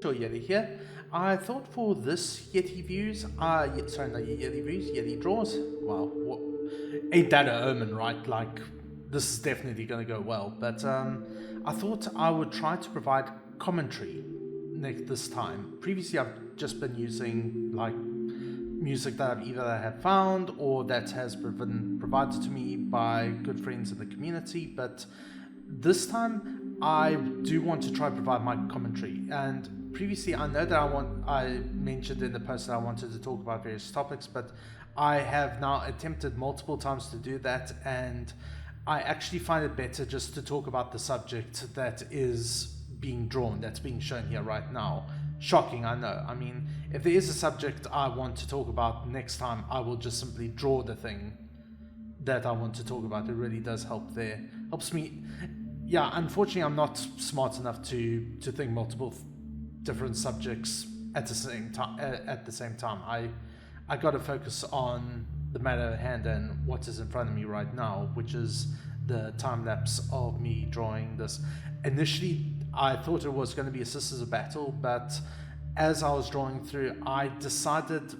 Yeti here. I thought for this Yeti views, sorry, not Yeti views, Yetidraws. Wow, what, ain't that a omen, right? Like, this is definitely going to go well. But I thought I would try to provide commentary this time. Previously, I've just been using like music that I've either have found or that has been provided to me by good friends in the community. But this time, I do want to try to provide my commentary. And previously, I know that I mentioned in the post that I wanted to talk about various topics, but I have now attempted multiple times to do that, and I actually find it better just to talk about the subject that is being drawn, that's being shown here right now. Shocking, I know. I mean, if there is a subject I want to talk about next time, I will just simply draw the thing that I want to talk about. It really does help there. Helps me. Yeah, unfortunately, I'm not smart enough to think multiple different subjects at the same time. I got to focus on the matter at hand and what is in front of me right now, which is the time lapse of me drawing this. Initially, I thought it was going to be a Sisters of Battle, but as I was drawing through, I decided,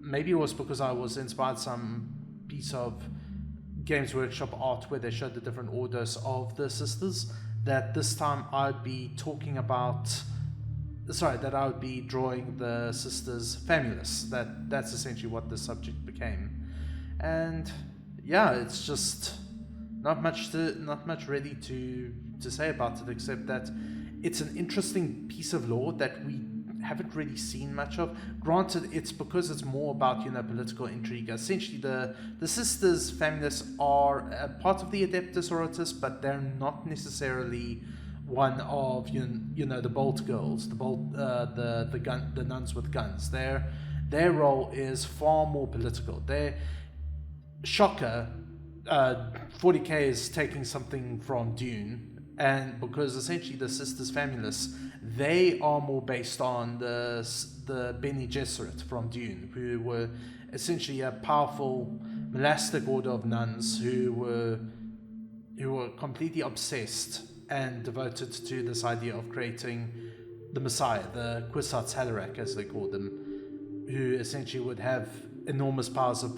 maybe it was because I was inspired some piece of Games Workshop art where they showed the different Ordos of the sisters, that this time I'd be talking about, that I would be drawing the sisters Famulous. That's essentially what the subject became. And yeah, it's just not much really to say about it, except that it's an interesting piece of lore that we haven't really seen much of. Granted, it's because it's more about, political intrigue. Essentially, the sisters Famulous are a part of the Adepta Sororitas, but they're not necessarily one of the bolt girls, the nuns with guns. Their role is far more political. Their shocker, 40k is taking something from Dune. And because essentially the sisters Famulous, they are more based on the Bene Gesserit from Dune, who were essentially a powerful monastic order of nuns who were completely obsessed and devoted to this idea of creating the Messiah, the Kwisatz Haderach, as they call them, who essentially would have enormous powers of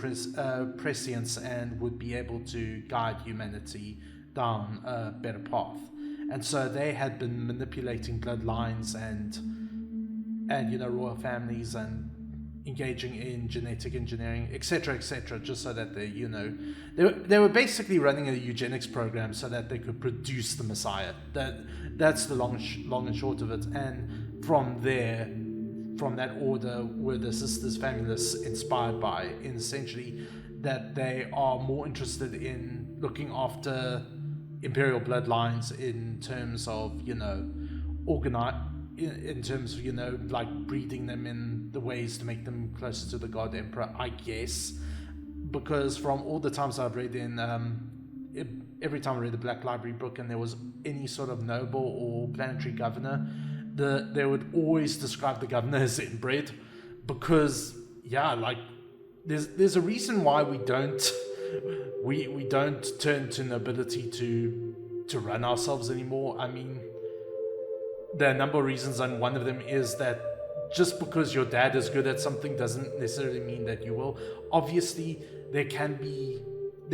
prescience and would be able to guide humanity down a better path. And so they had been manipulating bloodlines and royal families and engaging in genetic engineering, etc., just so that they were basically running a eugenics program so that they could produce the Messiah. That's the long and short of it. And from that order were the sisters Famulous inspired by, in essentially that they are more interested in looking after imperial bloodlines in terms of like breeding them in the ways to make them closer to the god emperor, I guess, because from all the times I've read every time I read the Black Library book and there was any sort of noble or planetary governor, they would always describe the governor as inbred, because there's a reason why we don't turn to nobility to run ourselves anymore. I mean, there are a number of reasons, and one of them is that just because your dad is good at something doesn't necessarily mean that you will. Obviously, there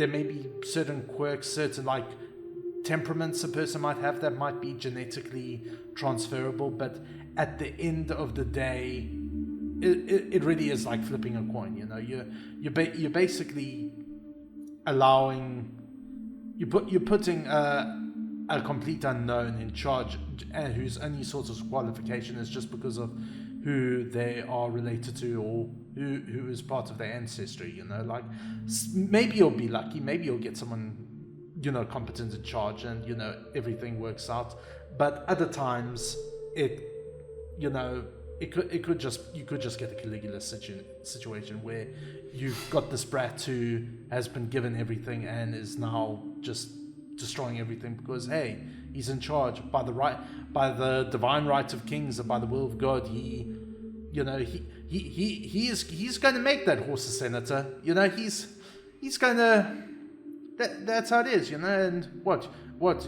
may be certain quirks, certain like temperaments a person might have that might be genetically transferable, but at the end of the day, it really is like flipping a coin. You're basically you're putting a complete unknown in charge, and whose only sort of qualification is just because of who they are related to or who is part of their ancestry. Like maybe you'll be lucky, maybe you'll get someone competent in charge, and everything works out. But other times you could just get a Caligula situation where you've got this brat who has been given everything and is now just destroying everything because, hey, he's in charge by the divine right of kings and by the will of God. He's going to make that horse a senator. He's going to. That's how it is, And what?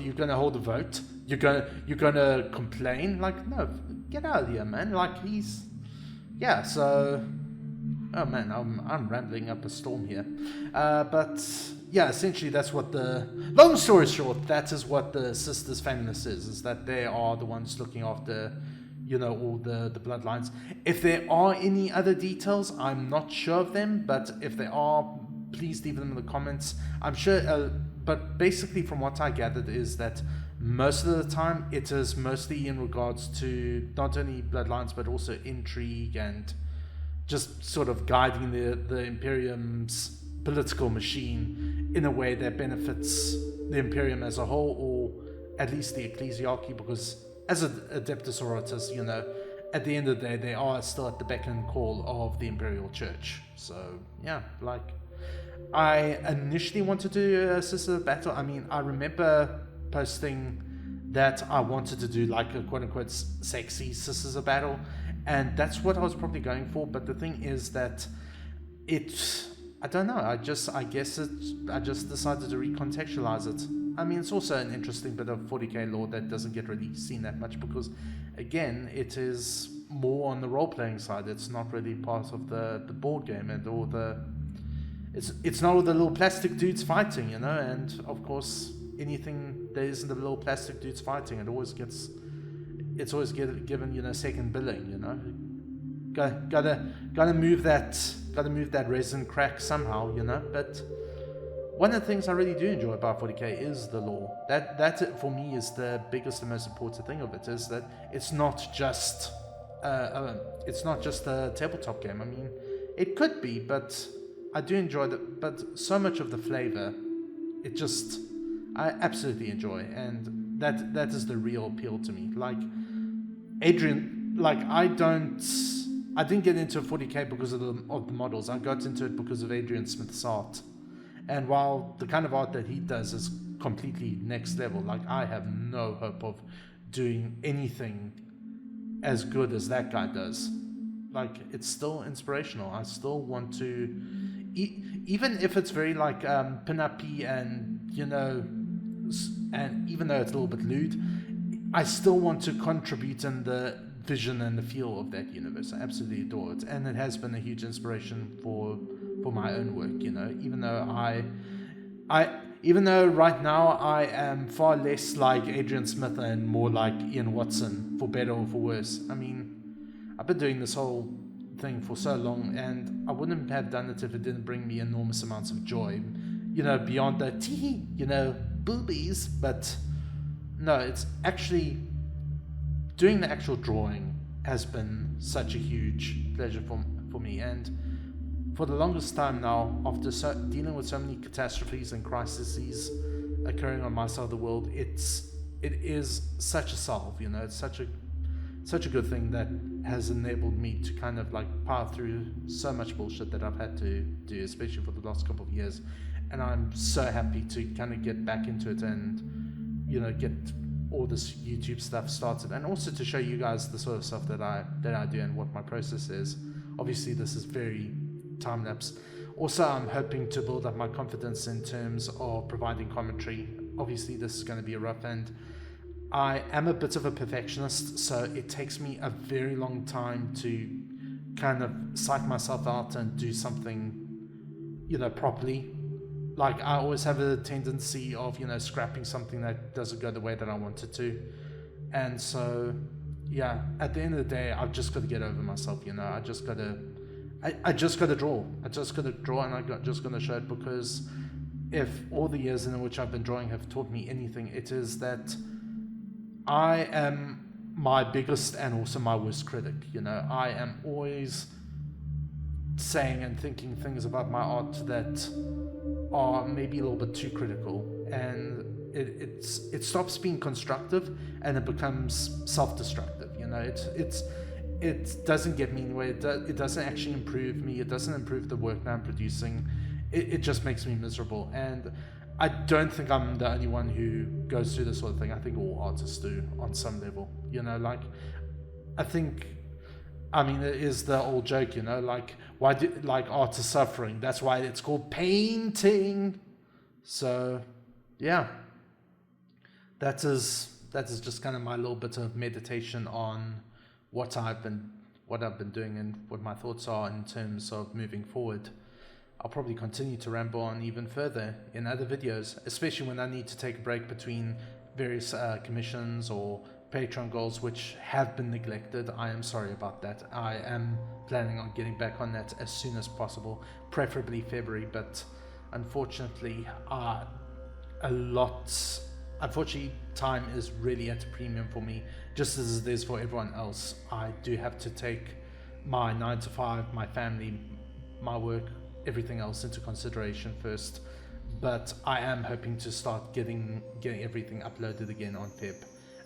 You're going to hold a vote you're gonna complain? Like, no, get out of here, man. Like, yeah. So, oh man, I'm rambling up a storm here, but yeah, essentially that's what the long story short, that is what the sisters Famulous is that they are the ones looking after, all the bloodlines. If there are any other details, I'm not sure of them, but if there are, please leave them in the comments. I'm sure, but basically from what I gathered is that most of the time it is mostly in regards to not only bloodlines but also intrigue and just sort of guiding the Imperium's political machine in a way that benefits the Imperium as a whole, or at least the ecclesiarchy, because as a Adepta Sororitas, at the end of the day, they are still at the beck and call of the Imperial Church. So, yeah, like, I initially wanted to do a Sister Battle. I mean, I remember posting that I wanted to do like a quote-unquote sexy Sisters of Battle, and that's what I was probably going for. But the thing is that I don't know, I just decided to recontextualize it. I mean, it's also an interesting bit of 40k lore that doesn't get really seen that much because, again, it is more on the role-playing side. It's not really part of the board game and all the... It's not all the little plastic dudes fighting, and of course, anything that isn't the little plastic dudes fighting, it's always given, second billing, Gotta move that resin crack somehow, but one of the things I really do enjoy about 40k is the lore. That for me is the biggest and most important thing of it, is that it's not just a tabletop game. I mean, it could be, but I do enjoy that. But so much of the flavor, I absolutely enjoy, and that is the real appeal to me. Like Adrian, like I didn't get into 40k because of the models. I got into it because of Adrian Smith's art. And while the kind of art that he does is completely next level, like I have no hope of doing anything as good as that guy does. Like, it's still inspirational. I still want to, even if it's very like pin-up-y and, and even though it's a little bit lewd, I still want to contribute in the vision and the feel of that universe. I absolutely adore it, and it has been a huge inspiration for my own work. Even though right now I am far less like Adrian Smith and more like Ian Watson, for better or for worse. I mean, I've been doing this whole thing for so long, and I wouldn't have done it if it didn't bring me enormous amounts of joy. Beyond the tee, boobies. But no, it's actually doing the actual drawing has been such a huge pleasure for me. And for the longest time now, after dealing with so many catastrophes and crises occurring on my side of the world, it is such a salve, it's such a good thing that has enabled me to kind of like power through so much bullshit that I've had to do, especially for the last couple of years. And I'm so happy to kind of get back into it and, get all this YouTube stuff started, and also to show you guys the sort of stuff that I do and what my process is. Obviously, this is very time-lapse. Also, I'm hoping to build up my confidence in terms of providing commentary. Obviously, this is going to be a rough end. I am a bit of a perfectionist, so it takes me a very long time to kind of psych myself out and do something, properly. Like, I always have a tendency of, scrapping something that doesn't go the way that I want it to. And so, yeah, at the end of the day, I've just got to get over myself, I just got to draw. I just got to draw, and I'm just going to show it, because if all the years in which I've been drawing have taught me anything, it is that I am my biggest and also my worst critic. I am always saying and thinking things about my art that are maybe a little bit too critical, and it stops being constructive and it becomes self-destructive. It doesn't get me anywhere. It doesn't actually improve me. It doesn't improve the work that I'm producing. It just makes me miserable. And I don't think I'm the only one who goes through this sort of thing. I think all artists do on some level. It is the old joke, why do art is suffering? That's why it's called painting. So, yeah, that is that is just kind of my little bit of meditation on what I've been doing and what my thoughts are in terms of moving forward. I'll probably continue to ramble on even further in other videos, especially when I need to take a break between various commissions or Patreon goals which have been neglected. I am sorry about that. I am planning on getting back on that as soon as possible, preferably February, but unfortunately time is really at a premium for me, just as it is for everyone else. I do have to take my 9 to 5, my family, my work, everything else into consideration first, but I am hoping to start getting everything uploaded again on Feb,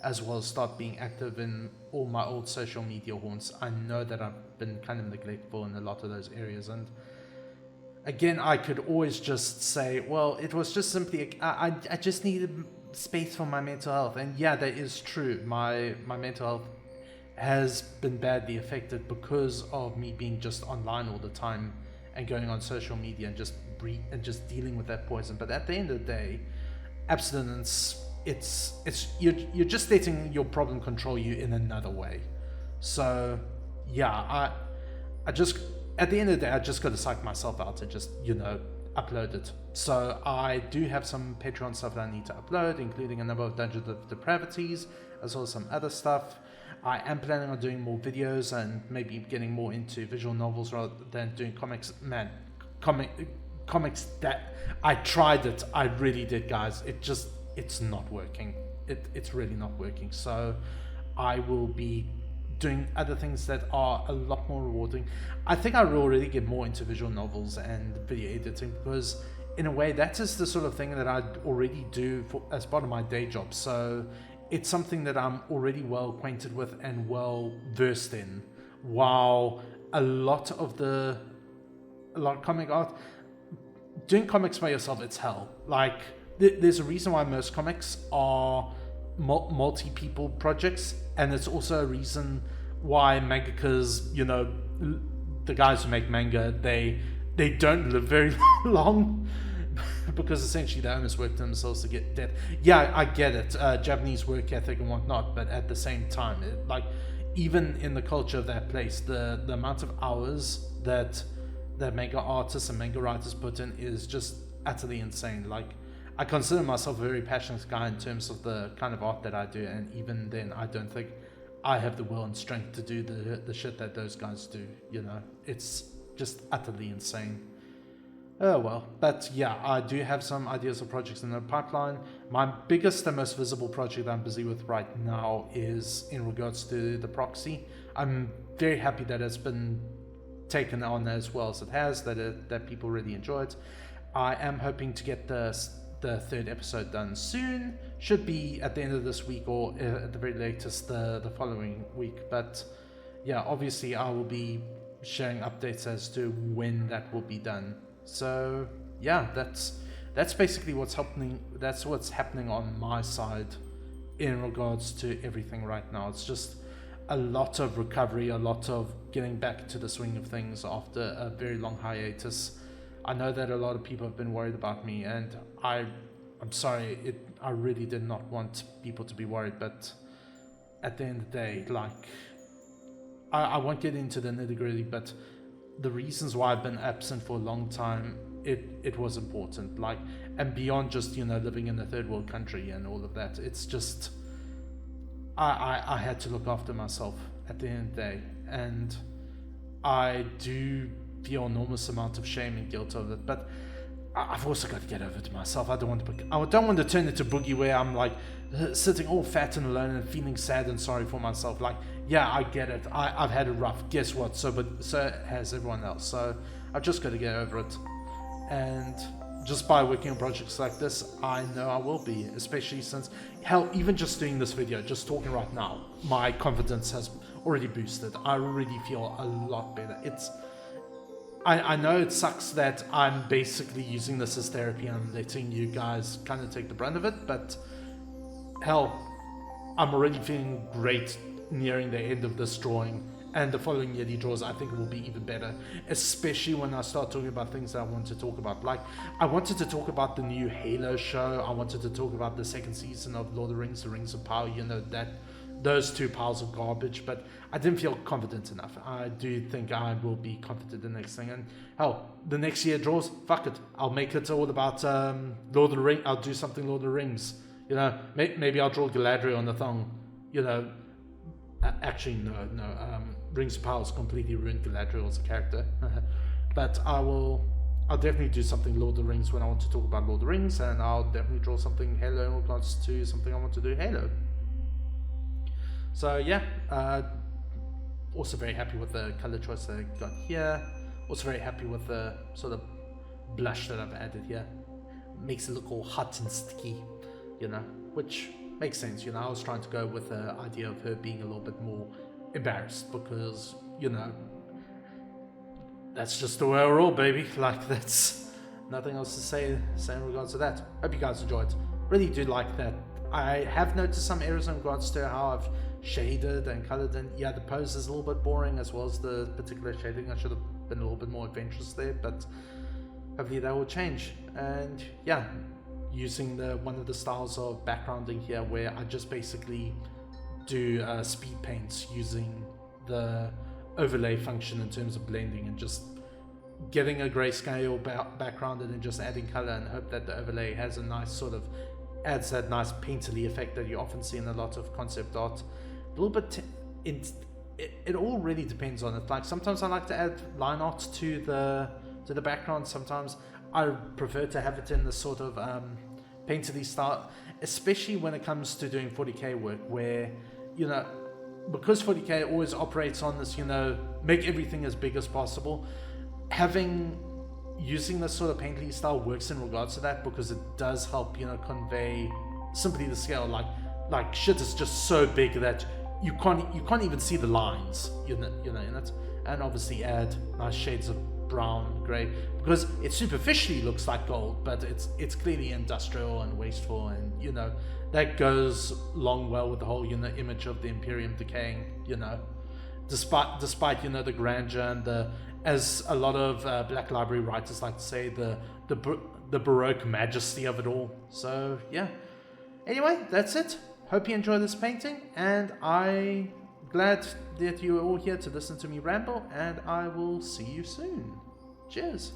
as well as start being active in all my old social media haunts. I know that I've been kind of neglectful in a lot of those areas, and again, I could always just say, well, it was just simply I just needed space for my mental health. And yeah, that is true. My mental health has been badly affected because of me being just online all the time and going on social media and just dealing with that poison. But at the end of the day, abstinence, you're just letting your problem control you in another way. So yeah, I just, at the end of the day, I just got to psych myself out to just, upload it. So I do have some Patreon stuff that I need to upload, including a number of Dungeons of Depravities, as well as some other stuff. I am planning on doing more videos and maybe getting more into visual novels rather than doing comics. Man, comics, that I tried it. I really did, guys. It's not working. It's really not working. So I will be doing other things that are a lot more rewarding. I think I will really get more into visual novels and video editing, because in a way that is the sort of thing that I already do as part of my day job. So it's something that I'm already well acquainted with and well versed in. While a lot of comic art, doing comics by yourself, it's hell. Like there's a reason why most comics are multi-people projects, and it's also a reason why mangakas, the guys who make manga, they don't live very long, because essentially they almost work themselves to get dead. Yeah, I get it, Japanese work ethic and whatnot, but at the same time, even in the culture of that place, the amount of hours that manga artists and manga writers put in is just utterly insane. Like, I consider myself a very passionate guy in terms of the kind of art that I do, and even then I don't think I have the will and strength to do the shit that those guys do. It's just utterly insane. Oh well, but yeah, I do have some ideas of projects in the pipeline. My biggest and most visible project that I'm busy with right now is in regards to the proxy. I'm very happy that it's been taken on as well as it has, that people really enjoy it. I am hoping to get the third episode done soon. Should be at the end of this week, or at the very latest the following week. But yeah, obviously I will be sharing updates as to when that will be done. So yeah, that's basically what's happening. That's what's happening on my side in regards to everything right now. It's just a lot of recovery, a lot of getting back to the swing of things after a very long hiatus. I know that a lot of people have been worried about me, and I'm sorry. I really did not want people to be worried, but at the end of the day, I won't get into the nitty-gritty, but the reasons why I've been absent for a long time, it was important. And beyond just, living in a third world country and all of that, it's just, I had to look after myself at the end of the day, and I do feel an enormous amount of shame and guilt over it, but I've also got to get over it myself. I don't want to turn into Boogie, where I'm sitting all fat and alone and feeling sad and sorry for myself. Yeah, I get it. I've had it rough. Guess what? So has everyone else. So I've just got to get over it. And just by working on projects like this, I know I will be, especially since, hell, even just doing this video, just talking right now, my confidence has already boosted. I already feel a lot better. I know it sucks that I'm basically using this as therapy and I'm letting you guys kind of take the brunt of it, but hell, I'm already feeling great nearing the end of this drawing, And the following Yetidraws, I think, will be even better, especially when I start talking about things that I want to talk about. Like, I wanted to talk about the new Halo show. I wanted to talk about the second season of Lord of the Rings of Power. You know, those two piles of garbage, but I didn't feel confident enough. I do think I will be confident in the next thing. And hell, the next Yetidraws, fuck it. I'll make it all about Lord of the Rings. I'll do something Lord of the Rings. You know, maybe I'll draw Galadriel on the thong. You know, actually, no. Rings of Power has completely ruined Galadriel as a character. But I'll definitely do something Lord of the Rings when I want to talk about Lord of the Rings, and I'll definitely draw something Halo in regards to something I want to do Halo. So yeah, also very happy with the color choice that I got here. Also very happy with the sort of blush that I've added here. Makes it look all hot and sticky, you know, which makes sense. You know, I was trying to go with the idea of her being a little bit more embarrassed because, you know, that's just the way we're all, baby. Like, that's nothing else to say in regards to that. Hope you guys enjoyed. Really do like that. I have noticed some errors in regards to how I've shaded and colored, and yeah, the pose is a little bit boring as well as the particular shading. I should have been a little bit more adventurous there, but hopefully that will change. And yeah, using one of the styles of backgrounding here where I just basically do speed paints using the overlay function in terms of blending and just getting a grayscale background and then just adding color and hope that the overlay has a nice sort of adds that nice painterly effect that you often see in a lot of concept art. A little bit it all really depends on it. Like, sometimes I like to add line art to the background. Sometimes I prefer to have it in the sort of painterly style, especially when it comes to doing 40k work, where, you know, because 40k always operates on this, you know, make everything as big as possible. Using this sort of painterly style works in regards to that, because it does help, you know, convey simply the scale. Like shit is just so big that you can't even see the lines, you know, in it. And obviously add nice shades of brown, grey, because it superficially looks like gold, but it's clearly industrial and wasteful, and, you know, that goes along well with the whole, you know, image of the Imperium decaying, you know, despite you know, the grandeur and the, as a lot of Black Library writers like to say, the Baroque majesty of it all. So yeah, anyway, that's it. Hope you enjoy this painting, and I'm glad that you are all here to listen to me ramble, and I will see you soon. Cheers.